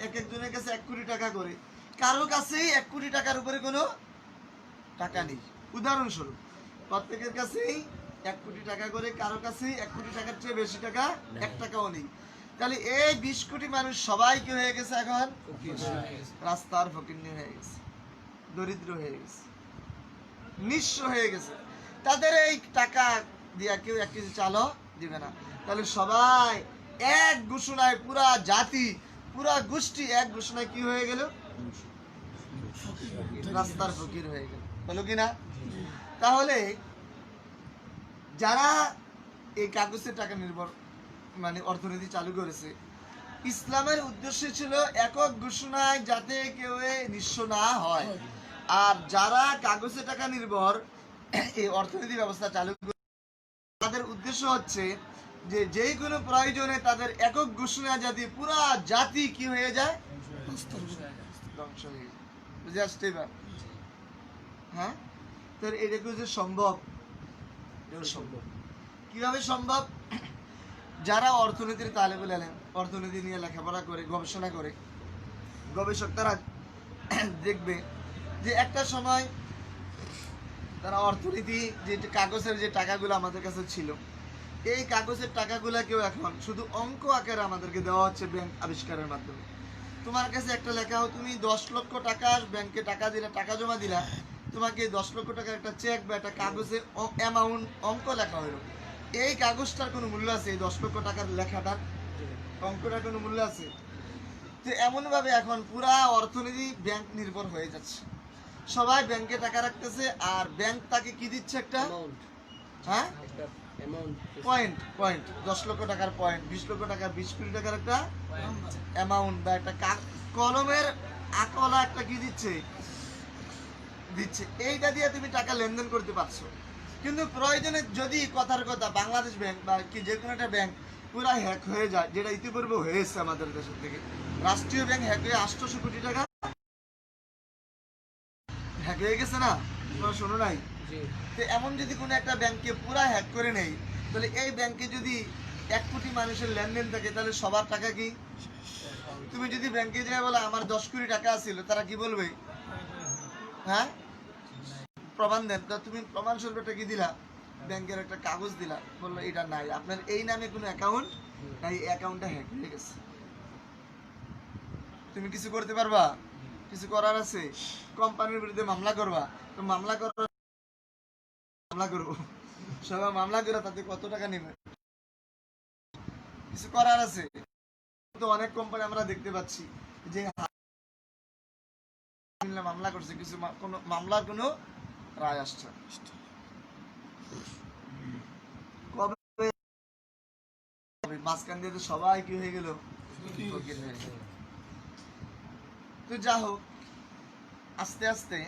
এক একজনের কাছে 1 কোটি টাকা করে, কারো কাছেই 1 কোটি টাকার উপরে কোনো টাকা নেই। উদাহরণস্বরূপ প্রত্যেকের কাছেই 1 কোটি টাকা করে, কারো কাছেই 1 কোটি টাকার চেয়ে বেশি টাকা 1 টাকাও নেই। তাহলে এই 20 কোটি মানুষ সবাই কি হয়ে গেছে? এখন রাস্তার ফকিন্নি হয়ে গেছে, দরিদ্র হয়ে গেছে, নিঃস্ব হয়ে গেছে। তাদের এই টাকা দিয়া কেউ 1 কেজি চালও দিবে না। তাহলে সবাই এক ঘোষণায়, পুরা জাতি, পুরা গোষ্ঠী এক ঘোষণায় কি হয়ে গেল? রাস্তার ফকির হয়ে গেল। হলো কিনা? তাহলে যারা এই কাগজের টাকা নির্ভর অর্থনীতি চালু করেছে, ইসলামের উদ্দেশ্য ছিল একক ঘোষণায় যাতে কেউ নিঃস্ব না হয়। আর যারা কাগজের টাকা নির্ভর এই অর্থনীতি ব্যবস্থা চালু করে, তাদের উদ্দেশ্য হচ্ছে যে যে কোনো প্রয়োজনে তাদের একক ঘোষণা যাতে পুরা জাতি কি হয়ে যায়, ধ্বংস হয়ে যায়। বুঝে আসতে এবার? হ্যাঁ, তো এটা কি সম্ভব? সম্ভব। কিভাবে সম্ভব? যারা অর্থনীতির তালেবুল আলেম, অর্থনীতি নিয়ে লেখাপড়া করে, গবেষণা করে, গবেষক তারা দেখবে যে একটা সময় তারা অর্থনীতি যে কাগজের যে টাকাগুলো আমাদের কাছে ছিল, এই কাগজের টাকাগুলোকেও এখন শুধু অঙ্ক আকারে আমাদেরকে দেওয়া হচ্ছে ব্যাংক আবিষ্কারের মাধ্যমে। তোমার কাছে একটা লেখা হোক, তুমি 10 লক্ষ টাকা ব্যাংকে টাকা দিলা, টাকা জমা দিলা, তোমাকে 10 লক্ষ টাকার একটা চেক বা একটা কাগজে অ্যামাউন্ট অঙ্ক লেখা হলো। এই কাগজটার কোনো মূল্য আছে? এই 10 লক্ষ টাকার লেখাটার অঙ্কটার কোনো মূল্য আছে? তো এমনভাবে এখন পুরা অর্থনীতি ব্যাংক নির্ভর হয়ে যাচ্ছে। সবাই ব্যাংকে টাকা রাখতেছে, আর ব্যাংক তাকে কি দিচ্ছে? একটা হ্যাঁ পয়েন্ট, 10 লক্ষ টাকার পয়েন্ট, 20 লক্ষ টাকার, 20 কোটি টাকার একটা অ্যামাউন্ট বা একটা কলমের আকলা একটা কি দিচ্ছে। এইটা দিয়ে তুমি টাকা লেনদেন করতে পারছো। কিন্তু প্রয়োজনে যদি কথার কথা বাংলাদেশ ব্যাংক বা কি যে কোনো একটা ব্যাংক পুরা হ্যাক হয়ে যায়, যেটা ইতিপূর্বে হয়েছে আমাদের দেশের থেকে, রাষ্ট্রীয় ব্যাংক হ্যাক হয়ে 800 কোটি টাকা হ্যাক হয়ে গেছে না? তোমরা শোনো নাই? তো এমন যদি কোনো একটা ব্যাংকে পুরা হ্যাক করে নেই, তাহলে এই ব্যাংকে যদি 1 কোটি মানুষের লেনদেন থাকে, তাহলে সবার টাকা কি তুমি যদি ব্যাংকে যাই বলে আমার 10 কোটি টাকা ছিল, তারা কি বলবে? হ্যাঁ, প্রমাণ দেন। তো তুমি প্রমাণ স্বরূপ একটা কি দিলা? ব্যাংকের একটা কাগজ দিলা, বললো এটা নাই, আপনার এই নামে কোনো অ্যাকাউন্ট নাই, অ্যাকাউন্টটা হ্যাক হয়ে গেছে। তুমি কিছু করতে পারবা? কিছু করার আছে? কোম্পানির বিরুদ্ধে মামলা করবা, তো মামলা করবো, সবাই মামলা করে তাতে কত টাকা নেবে? কিছু করার আছে? তো অনেক কোম্পানি আমরা দেখতে পাচ্ছি যে মামলা করছে, কিছু কোনো মামলার কোনো রায় আসছে না। কবে মাঝখান দিয়ে তো সবাই কি হয়ে গেল? ফকির হয়ে গেল। তো যা হোক, আস্তে আস্তে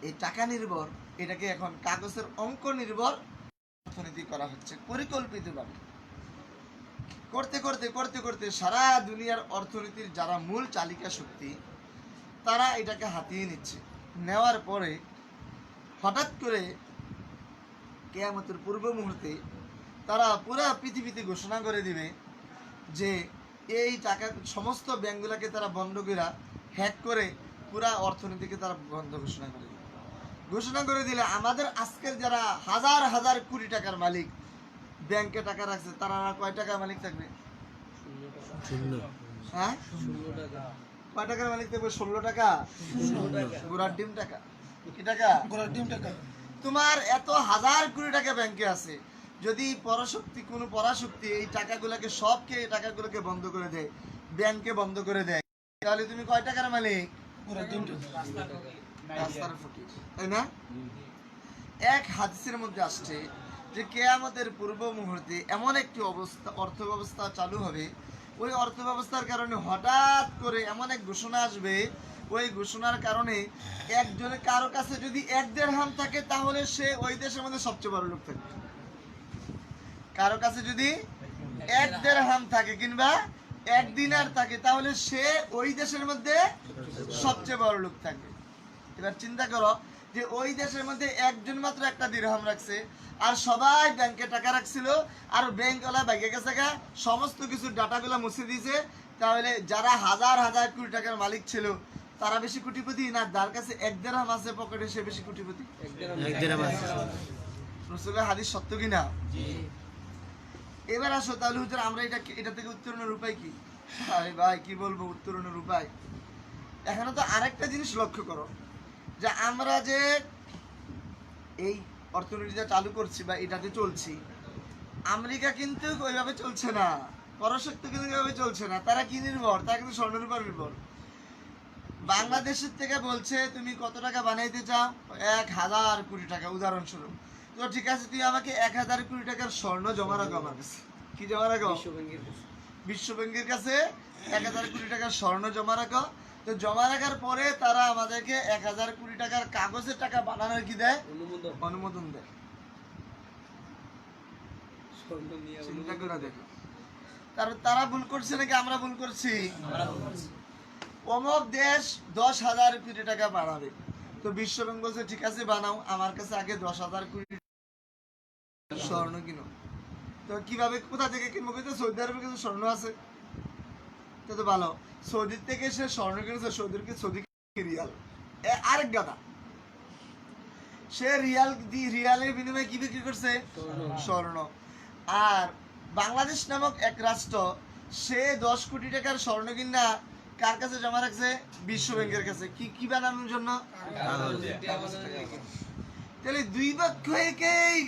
এই টাকা নির্ভর এটাকে এখন কাগজের অঙ্ক নির্ভর অর্থনীতি করা হচ্ছে পরিকল্পিতভাবে। করতে করতে করতে করতে সারা দুনিয়ার অর্থনীতির যারা মূল চালিকা শক্তি, তারা এটাকে হাতিয়ে নিচ্ছে। নেওয়ার পরে হঠাৎ করে কিয়ামতের পূর্ব মুহূর্তে তারা পুরা পৃথিবীতে ঘোষণা করে দিবে যে এই টাকা সমস্ত ব্যাংকগুলোকে তারা বন্ধ করে হ্যাক করে পুরা অর্থনীতিকে তারা বন্ধ ঘোষণা করে দিবে। ঘোষণা করে দিলে আমাদের আজকের যারা হাজার হাজার কোটি টাকার মালিক ব্যাংকে টাকা রাখছে, তারা কয় টাকার মালিক থাকবে? হ্যাঁ, কয় টাকার মালিক থাকবে? 16 টাকা। গোড়ার ডিম টাকা। কি টাকা? গোড়ার ডিম টাকা। তোমার এত হাজার কোটি টাকা ব্যাংকে আছে, যদি কোনো পরাশক্তি এই টাকাগুলোকে সবকে এই টাকাগুলোকে বন্ধ করে দেয়, ব্যাংকে বন্ধ করে দেয়, তাহলে তুমি কয় টাকার মালিক? রাস্তার ফকির, তাই না? এক হাদিসের মধ্যে আসছে যে কিয়ামতের পূর্ব মুহূর্তে এমন একটি অবস্থা, অর্থ ব্যবস্থা চালু হবে, ওই অর্থ ব্যবস্থার কারণে হঠাৎ করে এমন এক ঘোষণা আসবে, ওই ঘোষণার কারণে একজনের কারো কাছে যদি 1 দিরহাম থাকে, তাহলে সে ওই দেশের মধ্যে সবচেয়ে বড় লোক থাকবে। কারো কাছে যদি 1 দিরহাম থাকে কিংবা 1 দিনার থাকে, তাহলে সে ওই দেশের মধ্যে সবচেয়ে বড় লোক থাকবে। এবার চিন্তা করো যে ওই দেশের মধ্যে একজন মাত্র 1টা দিরহাম রাখছে, আর সবাই ব্যাংকে টাকা রাখছিল, আর ব্যাংকওয়ালা ব্যাংকে গেছে, সমস্ত কিছু ডাটাগুলো মুছে দিয়েছে। তাহলে যারা হাজার হাজার কোটি টাকার মালিক ছিল, তারা বেশি কোটিপতি না যার কাছে 1 দিরহাম আছে পকেটে, সে বেশি কোটিপতি? 1 দিরহাম আছে। রাসূলের হাদিস সত্য কিনা? এবার আসো, তাহলে হুজুর আমরা এটা থেকে উত্তরণের উপায় কি? আরে ভাই, কি বলবো উত্তরণের উপায়? এখানে তো আরেকটা জিনিস লক্ষ্য করো, যে আমরা যে এই অর্থনীতিটা চালু করছি বা এটাতে চলছি, আমেরিকা কিন্তু ওইভাবে চলছে না, পরাশক্তি কিন্তু ওইভাবে চলছে না। তারা কি নির্ভর? তারা কিন্তু স্বর্ণের উপর নির্ভর। বাংলাদেশের থেকে বলছে তুমি কত টাকা বানাইতে চাও? 1000 কোটি টাকা, উদাহরণস্বরূপ। তো ঠিক আছে, তুই আমাকে 1000 কোটি টাকার স্বর্ণ জমা রাখো আমার কাছে। কি জমা রাখো? বিশ্ব ব্যাংকের কাছে 1000 কোটি টাকার স্বর্ণ জমা রাখো। তো জমা রাখার পরে তারা আমাদেরকে 1000 কোটি টাকার কাগজের টাকা বানানোর কি দেয়? অনুমোদন দেয়। চিন্তা করে দেখো, তারা ভুল করছে নাকি আমরা ভুল করছি? অমুক দেশ 10,000 কোটি টাকা বানাবে, তো বিশ্ব ব্যাংক বলছে ঠিক আছে বানাও, আমার কাছে আগে 10,000 কোটি স্বর্ণ কিনো। তো কিভাবে, কোথা থেকে কিনবো? কিন্তু সৌদি আরবের কাছে স্বর্ণ আছে, তো ভালো। সৌদির থেকে সে স্বর্ণ কিনেছে, সৌদি রিয়াল, আরেক গাদা। সে রিয়ালের বিনিময়ে কি বিক্রি করছে? স্বর্ণ। আর বাংলাদেশ নামক এক রাষ্ট্র, সে 10 কোটি টাকার স্বর্ণ কিনা কার কাছে জমা রাখছে? বিশ্ব ব্যাংকের কাছে। কি বানানোর জন্য? তাহলে দুই পক্ষকেই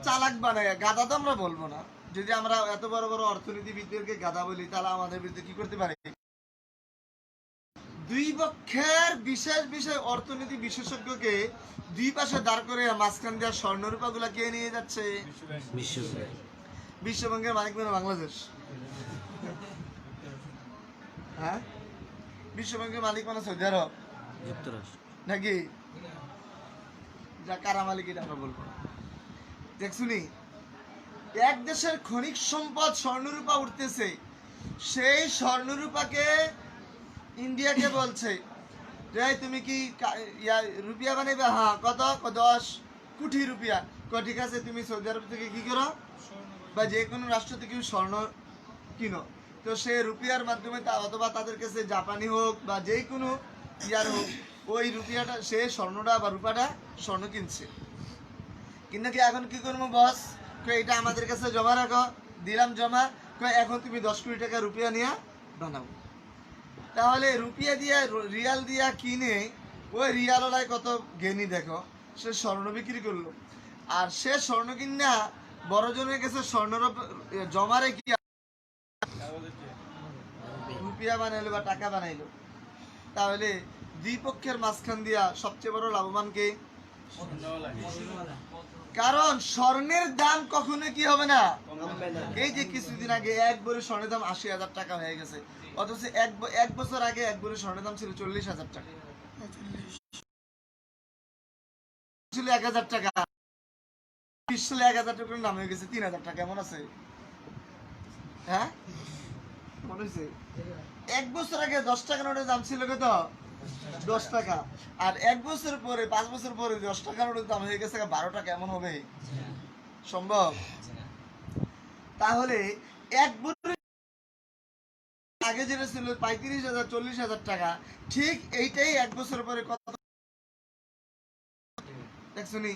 চালাক বানায়। গাধা তো আমরা বলবো না, যদি আমরা এত বড় বড় অর্থনীতিবিদদেরকে গাধা বলি, তাহলে আমাদের বিরুদ্ধে কি করতে পারে? দুই পক্ষের বিশেষ বিষয় অর্থনীতি বিশেষজ্ঞকে দুই পাশে দাঁড় করে মাঝখান দিয়ে স্বর্ণরূপা গুলা কে নিয়ে যাচ্ছে? বিশ্ব ব্যাংকের মালিক মানে বাংলাদেশ। হ্যাঁ, বিশ্ব ব্যাংকের মালিক মানে সৌদি আরব, যুক্তরাষ্ট্র নাকি? যা কারা মালিক এটা আমরা বলবো। দেখছুনি, এক দেশের খনিজ সম্পদ স্বর্ণরূপা উঠতেছে, সেই স্বর্ণরূপাকে ইন্ডিয়াকে বলছে যে তুমি কি রুপিয়া বানাইবে? হ্যাঁ, কত? 10 কোটি রুপিয়া। ঠিক আছে, তুমি সৌদি আরব থেকে কি করো বা যে কোনো রাষ্ট্র থেকে স্বর্ণ কিনো। তো সে রুপিয়ার মাধ্যমে অথবা তাদের কাছে জাপানি হোক বা যে কোনো ইয়ার হোক, ওই রুপিয়াটা সে স্বর্ণটা বা রূপাটা স্বর্ণ কিনছে। কিন্তু কি এখন কি করবো বস, এটা আমাদের কাছে জমা রাখো, দিলাম জমা, এখন তুমি 10 কোটি টাকা রুপিয়া নিয়ে বানাও। তাহলে রুপিয়া দিয়া রিয়াল দিয়া কিনে ওই রিয়ালরায় কত জ্ঞানী দেখো, সে স্বর্ণ বিক্রি করলো। আর সে স্বর্ণ কিনা বড়জনের কাছে স্বর্ণ জমা রেখে রুপিয়া বানাইলো বা টাকা বানাইলো। তাহলে দুই পক্ষের মাঝখান দিয়া সবচেয়ে বড় লাভবান কে? কারণ স্বর্ণের দাম কখনো কি হবে না। এই যে কিছুদিন আগে এক ভরি স্বর্ণের দাম 80,000 টাকা হয়ে গেছে, অথচ এক বছর আগে এক ভরি স্বর্ণের দাম ছিল 40,000 টাকা, ছিল 1,000 টাকা। 1,000 টাকার নাম হয়ে গেছে 3,000 টাকা। এমন আছে? হ্যাঁ, মনে হয়েছে? এক বছর আগে 10 টাকা নোটের দাম ছিল কত? 10 টাকা। আর এক বছর পরে 5 বছর পরে 10 টাকা নোটের দাম হয়ে গেছে 12 টাকা। এমন হবে সম্ভব? তাহলে এক বছর আগে যেটা ছিল 35,000 40,000 টাকা, ঠিক এইটাই এক বছর পরে কত দেখছনি?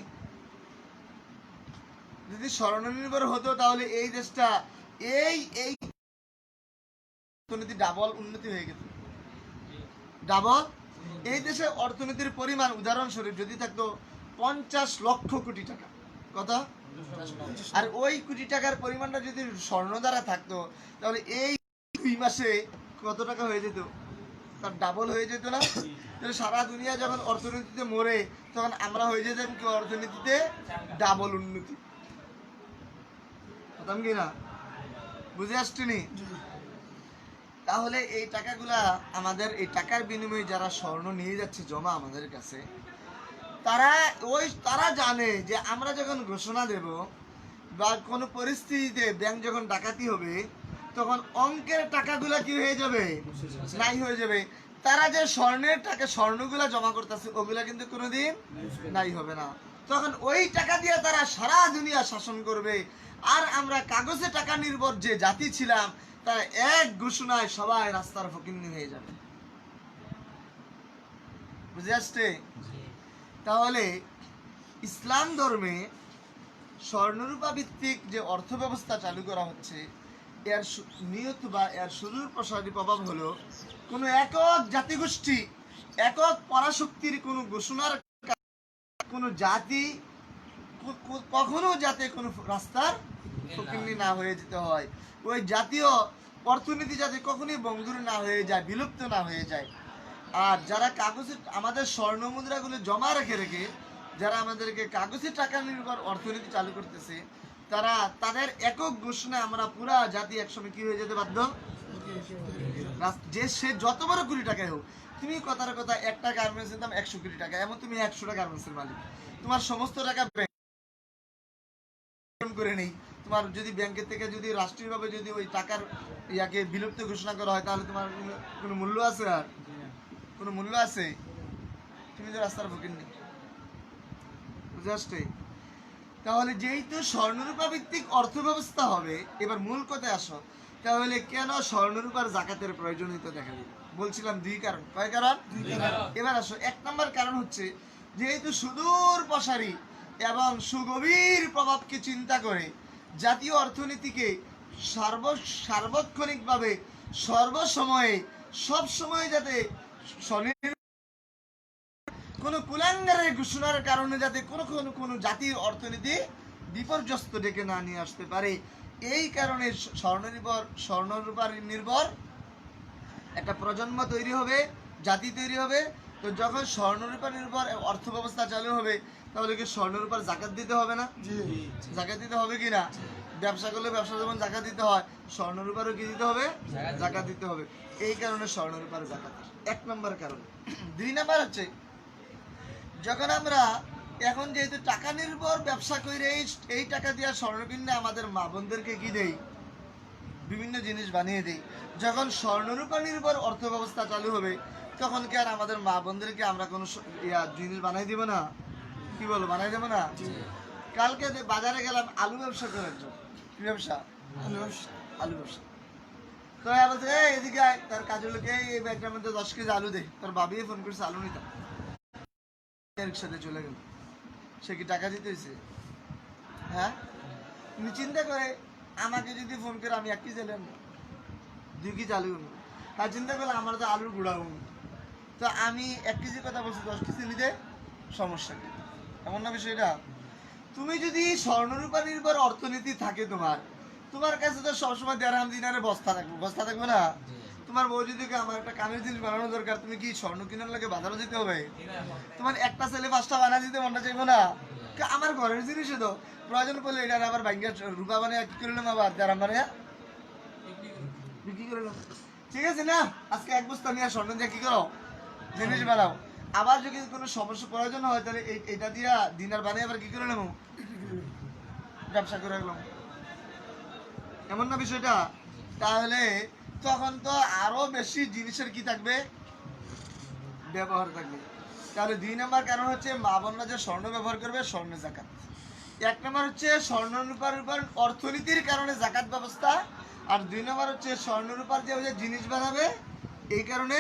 যদি স্বর্ণনির্ভর হতো তাহলে এই দেশটা এই অর্থনীতি ডাবল উন্নতি হয়ে গেছে, ডাবল। এই দেশে অর্থনীতির পরিমাণ উদাহরণস্বরূপ যদি থাকতো 50 লক্ষ কোটি টাকা, কত? আর ওই কোটি টাকার পরিমাণটা যদি স্বর্ণ দ্বারা থাকতো তাহলে এই 2 মাসে কত টাকা হয়ে যেত? তার ডাবল হয়ে যেত না? তাহলে সারা দুনিয়া যখন অর্থনীতিতে মরে তখন আমরা হয়ে যেতাম কি অর্থনীতিতে ডাবল উন্নতি হতাম কি না? বুঝে আসছেনি? তাহলে এই টাকাগুলা আমাদের, এই টাকার বিনিময়ে যারা স্বর্ণ নিয়ে যাচ্ছে জমা আমাদের কাছে, তারা জানে যে আমরা যখন ঘোষণা দেব বা কোনো পরিস্থিতিতে ব্যাংক যখন ডাকাতি হবে তখন অঙ্কের টাকাগুলা কি হয়ে যাবে? নাই হয়ে যাবে। তারা যে স্বর্ণের টাকা স্বর্ণগুলা জমা করতেছে ওগুলা কিন্তু কোনোদিন নাই হবে না। তখন ওই টাকা দিয়ে তারা সারা দুনিয়া শাসন করবে। আর আমরা কাগজে টাকা নির্ভর যে জাতি ছিলাম তারা এক ঘোষণায় সবাই রাস্তার ফকিন্নি হয়ে যাবে। বুঝে আসছে? তাহলে ইসলাম ধর্মে স্বর্ণরূপা ভিত্তিক যে অর্থ ব্যবস্থা চালু করা হচ্ছে, এর নিয়ত বা এর সুদূর প্রসারী প্রভাব হলো কোনো একক জাতিগোষ্ঠী, একক পরাশক্তির কোনো ঘোষণার কোনো জাতি কখনো যাতে কোনো রাস্তার ফকিন্নি না হয়ে যেতে হয়, ওই জাতীয় অর্থনীতি যাতে কখনোই বন্ধুর না হয়ে যায়, বিলুপ্ত না হয়ে যায়। আর যারা কাগজে আমাদের স্বর্ণ মুদ্রাগুলো জমা রেখে রেখে যারা আমাদেরকে কাগজে টাকা নির্ভর অর্থনীতি চালু করতেছে, তারা তাদের একক ঘোষণায় আমরা পুরা জাতি একসময় কি হয়ে যেতে বাধ্য। যে সে যত বড় কোটি টাকায় হোক, তুমি কথার কথা একটা গার্মেন্টসের দাম 100 কোটি টাকা, এমন তুমি 100টা গার্মেন্টসের মালিক, তোমার সমস্ত টাকা করে নেই। তোমার যদি ব্যাংকের থেকে যদি রাষ্ট্রীয়ভাবে যদি ওই টাকার ইয়াকে বিলুপ্ত ঘোষণা করা হয় তাহলে তোমার কোনো মূল্য আছে? আর কোনো মূল্য আছে? তুমি তো রাস্তার ফকির নেই। বুঝে আসছে? তাহলে যেহেতু স্বর্ণরূপা ভিত্তিক অর্থ ব্যবস্থা হবে, এবার মূল কথায় আসো, তাহলে কেন স্বর্ণরূপার জাকাতের প্রয়োজনীয়তা দেখা দিল? বলছিলাম 2 কারণ। কয় কারণ? 2 কারণ। এবার আসো, 1 নম্বর কারণ হচ্ছে যেহেতু সুদূর প্রসারী এবং সুগভীর প্রভাবকে চিন্তা করে জাতীয় অর্থনীতিকে সার্বক্ষণিকভাবে সর্বসময়ে সবসময় যাতে কোনো কুলাঙ্গারের ঘোষণার কারণে যাতে কোনো জাতির অর্থনীতি বিপর্যস্ত ডেকে না নিয়ে আসতে পারে, এই কারণে স্বর্ণরূপার নির্ভর একটা প্রজন্ম তৈরি হবে, জাতি তৈরি হবে। তো যখন স্বর্ণরূপা নির্ভর অর্থ ব্যবস্থা চালু হবে তাহলে কি স্বর্ণরূপার জাকাত দিতে হবে না? জাকাত দিতে হবে কি না? ব্যবসা করলে ব্যবসা যেমন জাকাত দিতে হয়, স্বর্ণরূপারও কি দিতে হবে? জাকাত দিতে হবে। এই কারণে স্বর্ণরূপার জাকাত 1 নম্বর কারণ। 2 নম্বর হচ্ছে যখন আমরা এখন যেহেতু টাকা নির্ভর ব্যবসা করে এই টাকা দিয়ে স্বর্ণ কিনে আমাদের মা বোনদেরকে কি দেই? বিভিন্ন জিনিস বানিয়ে দেই। যখন স্বর্ণরূপা নির্ভর অর্থ ব্যবস্থা চালু হবে তখন কি আর আমাদের মা বোনদেরকে আমরা কোনো জিনিস বানাই দিব না? কি বলো, বানাই দেবো না? কালকে বাজারে গেলাম আলু ব্যবসা করার জন্য। কি ব্যবসা? আলু ব্যবসা। তো বলছে এই এদিকে আয়, তার কাজের লোকে এই ব্যাগটার মধ্যে 10 কেজি আলু দে, তোর ভাবিয়ে ফোন করছে আলু নিতাম, রিক্সাতে চলে গেল। সে কি টাকা দিতে হয়েছে? হ্যাঁ, তুমি চিন্তা করে আমাকে যদি ফোন করে আমি 1 কেজি আলু আনবো, 2 কেজি আলু আনবো, হ্যাঁ চিন্তা করলে আমার তো আলুর গুঁড়া হবো, তো আমি 1 কেজির কথা বলছি 10 কেজি নিতে সমস্যা কি? এমন না বিষয়টা? তুমি যদি স্বর্ণরূপা নির্ভর অর্থনীতি থাকে তোমার কাছে তো সবসময় দেড়হাম দিনারে বস্তা থাকবে না। তোমার বউ যদি আমার একটা কানের জিনিস বানানো দরকার, তুমি কি স্বর্ণ কেনার লাগে বাজারে যেতে হবে? তোমার একটা ছেলে 5টা বানা দিতে মনটা চাইবো না? আমার ঘরের জিনিসে তো প্রয়োজন পড়লে এটা আবার ভাঙ্গা রূপা বানিয়ে কি করলাম, আবার দেড়হাম বানিয়ে বিক্রি করলাম। ঠিক আছে না, আজকে 1 বস্তা নিয়ে স্বর্ণ দিয়ে কি করো, জিনিস বানাও। আবার যদি কোনো সমস্যা প্রয়োজন হয় তাহলে এটা দিয়া দিনার বানিয়ে আবার কি করে নেবো, ব্যবসা করে রাখলাম। এমন না বিষয়টা? তাহলে তখন তো আরো বেশি জিনিসের কি থাকবে, ব্যবহার থাকবে। তাহলে 2 নম্বর কারণ হচ্ছে মা বোনরা যে স্বর্ণ ব্যবহার করবে, স্বর্ণ জাকাত। 1 নম্বর হচ্ছে স্বর্ণরূপার উপর অর্থনীতির কারণে জাকাত ব্যবস্থা, আর 2 নম্বর হচ্ছে স্বর্ণরূপার যে জিনিস বানাবে এই কারণে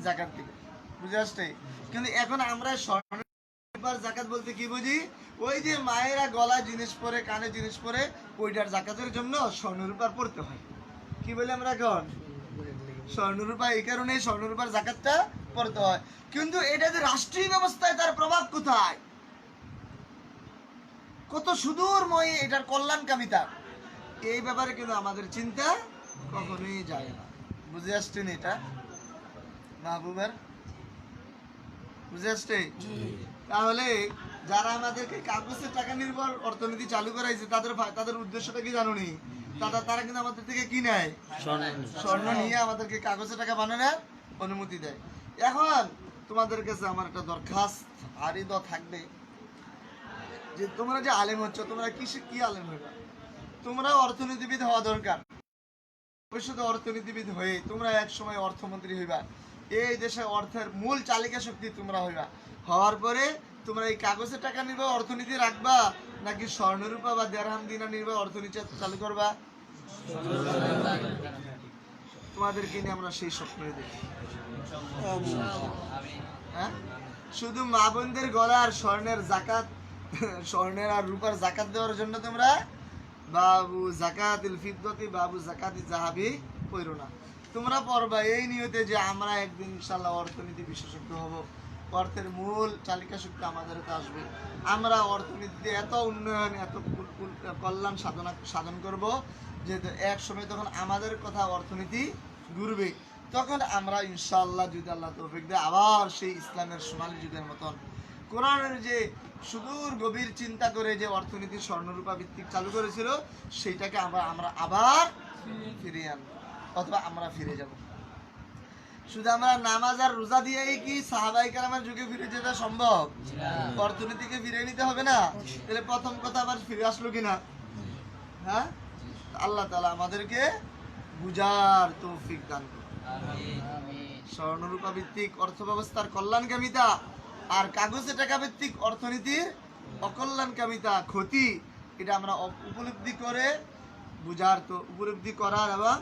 জাকাত দিবে। বুঝে আসছে? কিন্তু এখন আমরা স্বর্ণরূপার জাকাত বলতে কি বুঝি? ওই যে মায়েরা গলায় জিনিস পরে, কানে জিনিস পরে, ওইটার জাকাতের জন্য স্বর্ণরূপার পড়তে হয়। কি বলি আমরা এখন? স্বর্ণরূপা, এই কারণে স্বর্ণরূপার জাকাতটা পড়তে হয়। কিন্তু এটা যে রাষ্ট্রীয় ব্যবস্থায় তার প্রভাব কোথায়, কত সুদূরময় এটার কল্যাণকামিতা, এই ব্যাপারে কিন্তু আমাদের চিন্তা কখনোই যায় না। বুঝে আসছেন এটা মাহবুবের? বুঝে আসছে? তাহলে যারা আমাদেরকে কাগজের টাকা নির্ভর অর্থনীতি চালু করাইছে তাদের উদ্দেশ্যটা কি জানো নি? তারা কিন্তু আমাদের থেকে কি নেয়, স্বর্ণ নিয়ে আমাদেরকে কাগজের টাকা বানানোর অনুমতি দেয়। এখন তোমাদের কাছে আমার একটা দরখাস্ত আরিদ থাকবে যে তোমরা যে আলেম হচ্ছ, তোমরা কি আলেম হইবা? তোমরা অর্থনীতিবিদ হওয়া দরকার। ভবিষ্যতে অর্থনীতিবিদ হয়ে তোমরা এক সময় অর্থমন্ত্রী হইবা, এই দেশে অর্থের মূল চালিকা শক্তি তোমরা হইবা। হওয়ার পরে তোমরা এই কাগজের টাকা নির্ভর অর্থনীতি রাখবা, নাকি স্বর্ণরূপা বা দেড়হাম দিনার নির্ভর অর্থনীতি চালু করবা? তোমাদেরকে নিয়ে আমরা সেই স্বপ্ন দেখি। হ্যাঁ, শুধু মা বোনদের গলার স্বর্ণের জাকাত, স্বর্ণের আর রূপার জাকাত দেওয়ার জন্য তোমরা বাবু জাকাতিল ফিদ্দতি বাবু জাকাতি জাহাবি পড়ো না। তোমরা পড়বা এই নিয়তে যে আমরা একদিন ইনশাআল্লাহ অর্থনীতি বিশেষজ্ঞ হব, অর্থের মূল চালিকা শক্তি আমাদের হাতে আসবে, আমরা অর্থনীতিতে এত উন্নয়ন, এত কল্যাণ সাধন করব যে এক সময় তখন আমাদের কথা অর্থনীতি ঘুরবে, তখন আমরা ইনশাআল্লাহ যদি আল্লাহ তৌফিক দেয় আবার সেই ইসলামের সোনালী যুগের মতন কোরআনের যে সুদূর গভীর চিন্তা করে যে অর্থনীতি স্বর্ণরূপা ভিত্তিক চালু করেছিল সেইটাকে আমরা আবার ফিরিয়ে আনবো, অথবা আমরা ফিরে যাব। শুধু আমরা নামাজ আর রোজা দিয়েই কি সাহাবায়ে কেরামের যুগে ফিরে যেতে সম্ভব? অর্থনীতিকে ফিরিয়ে নিতে হবে না? তাহলে প্রথম কথা আবার ফিরে আসলো কিনা? হ্যাঁ, আল্লাহ তাআলা আমাদেরকে বুঝার তৌফিক দান করুন। স্বর্ণরূপা ভিত্তিক অর্থ ব্যবস্থার কল্যাণকামিতা আর কাগজে টাকা ভিত্তিক অর্থনীতির অকল্যাণকামিতা, ক্ষতি, এটা আমরা উপলব্ধি করার এবং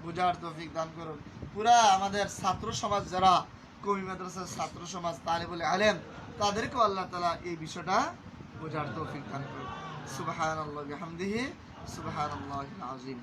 বুঝার তৌফিক দান করুন। পুরা আমাদের ছাত্র সমাজ, যারা কওমি মাদ্রাসার ছাত্র সমাজ, তালিবুল আলেম, তাদেরকেও আল্লাহ তাআলা এই বিষয়টা বুঝার তৌফিক দান করুন। সুবহানাল্লাহি ওয়া বিহামদিহি, সুবহানাল্লাহিল আযীম।